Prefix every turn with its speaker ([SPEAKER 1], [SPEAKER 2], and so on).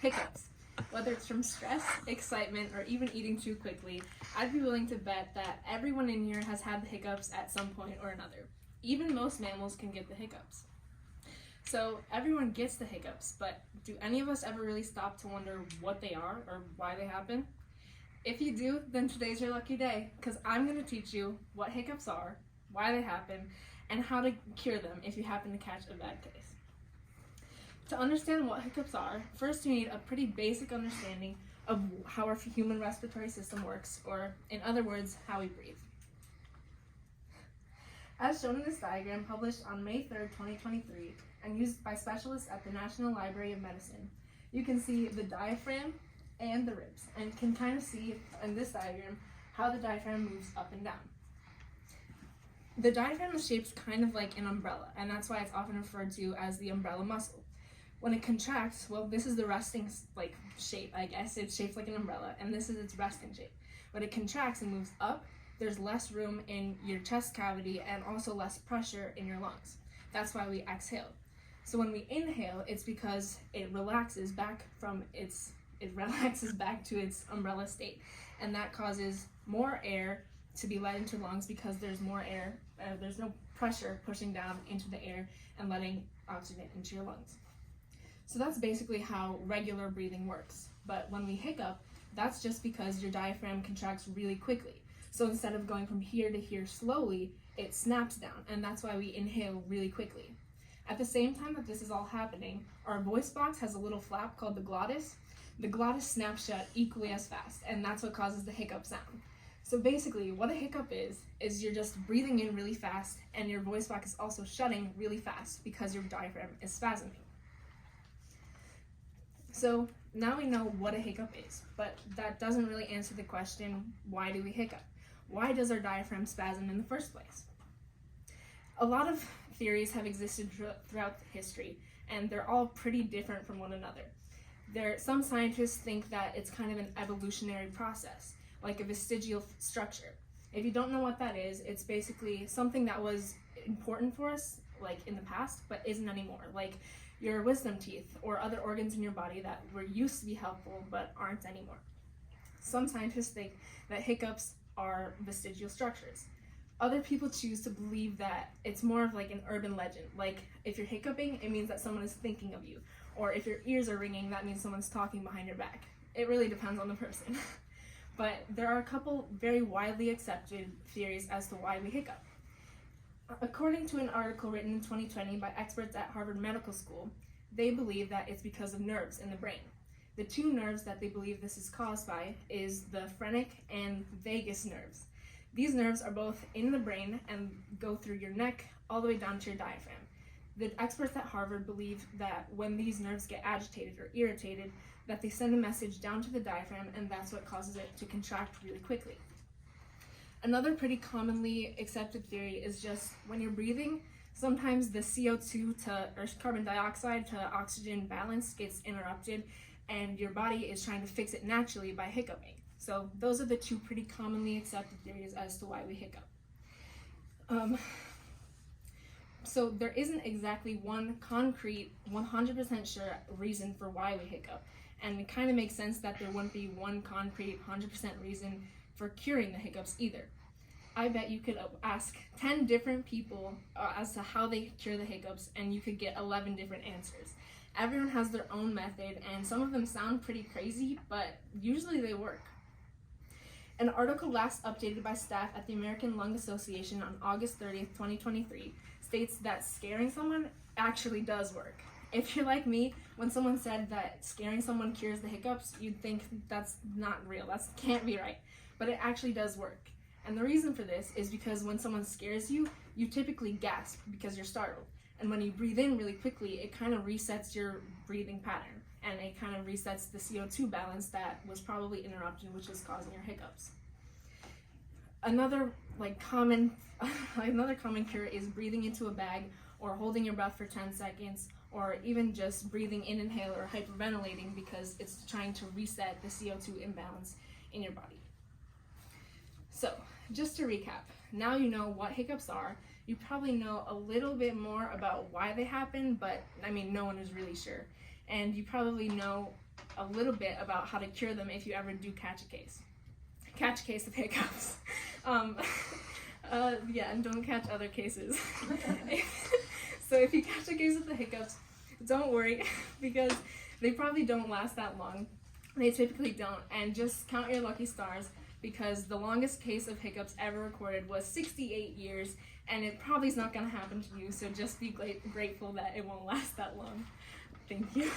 [SPEAKER 1] Hiccups. Whether it's from stress, excitement, or even eating too quickly, I'd be willing to bet that everyone in here has had the hiccups at some point or another. Even most mammals can get the hiccups. So everyone gets the hiccups, but do any of us ever really stop to wonder what they are or why they happen? If you do, then today's your lucky day, because I'm going to teach you what hiccups are, why they happen, and how to cure them if you happen to catch a bad case. To understand what hiccups are, first you need a pretty basic understanding of how our human respiratory system works, or in other words, how we breathe. As shown in this diagram published on May 3rd, 2023, and used by specialists at the National Library of Medicine, you can see the diaphragm and the ribs, and can kind of see in this diagram how the diaphragm moves up and down. The diaphragm is shaped kind of like an umbrella, and that's why it's often referred to as the umbrella muscle. When it contracts, well, this is the resting shape, I guess. It's shaped like an umbrella, and this is its resting shape. When it contracts and moves up, there's less room in your chest cavity and also less pressure in your lungs. That's why we exhale. So when we inhale, it's because it relaxes back to its umbrella state, and that causes more air to be let into lungs because there's more air, there's no pressure pushing down into the air and letting oxygen into your lungs. So that's basically how regular breathing works. But when we hiccup, that's just because your diaphragm contracts really quickly. So instead of going from here to here slowly, it snaps down, and that's why we inhale really quickly. At the same time that this is all happening, our voice box has a little flap called the glottis. The glottis snaps shut equally as fast, and that's what causes the hiccup sound. So basically, what a hiccup is you're just breathing in really fast, and your voice box is also shutting really fast because your diaphragm is spasming. So now we know what a hiccup is, but that doesn't really answer the question, why do we hiccup? Why does our diaphragm spasm in the first place? A lot of theories have existed throughout history, and they're all pretty different from one another. Some scientists think that it's kind of an evolutionary process, like a vestigial structure. If you don't know what that is, it's basically something that was important for us, like in the past, but isn't anymore, like your wisdom teeth or other organs in your body that were used to be helpful but aren't anymore. Some scientists think that hiccups are vestigial structures. Other people choose to believe that it's more of like an urban legend, like if you're hiccuping, it means that someone is thinking of you, or if your ears are ringing, that means someone's talking behind your back. It really depends on the person. But there are a couple very widely accepted theories as to why we hiccup. According to an article written in 2020 by experts at Harvard Medical School, they believe that it's because of nerves in the brain. The two nerves that they believe this is caused by is the phrenic and vagus nerves. These nerves are both in the brain and go through your neck all the way down to your diaphragm. The experts at Harvard believe that when these nerves get agitated or irritated, that they send a message down to the diaphragm, and that's what causes it to contract really quickly. Another pretty commonly accepted theory is just when you're breathing, sometimes the CO2 or carbon dioxide to oxygen balance gets interrupted, and your body is trying to fix it naturally by hiccuping. So those are the two pretty commonly accepted theories as to why we hiccup. So there isn't exactly one concrete, 100% sure reason for why we hiccup, and it kind of makes sense that there wouldn't be one concrete, 100% reason for curing the hiccups either. I bet you could ask 10 different people as to how they cure the hiccups, and you could get 11 different answers. Everyone has their own method, and some of them sound pretty crazy, but usually they work. An article last updated by staff at the American Lung Association on August 30th, 2023, states that scaring someone actually does work. If you're like me, when someone said that scaring someone cures the hiccups, you'd think that's not real, that can't be right. But it actually does work. And the reason for this is because when someone scares you, you typically gasp because you're startled. And when you breathe in really quickly, it kind of resets your breathing pattern, and it kind of resets the CO2 balance that was probably interrupted, which is causing your hiccups. Another common cure is breathing into a bag, or holding your breath for 10 seconds, or even just breathing in inhale or hyperventilating because it's trying to reset the CO2 imbalance in your body. So, just to recap, now you know what hiccups are. You probably know a little bit more about why they happen, but no one is really sure. And you probably know a little bit about how to cure them if you ever do catch a case. Catch a case of hiccups. Yeah, and don't catch other cases. So if you catch a case of the hiccups, don't worry, because they probably don't last that long. They typically don't, and just count your lucky stars, because the longest case of hiccups ever recorded was 68 years, and it probably is not going to happen to you, so just be grateful that it won't last that long. Thank you.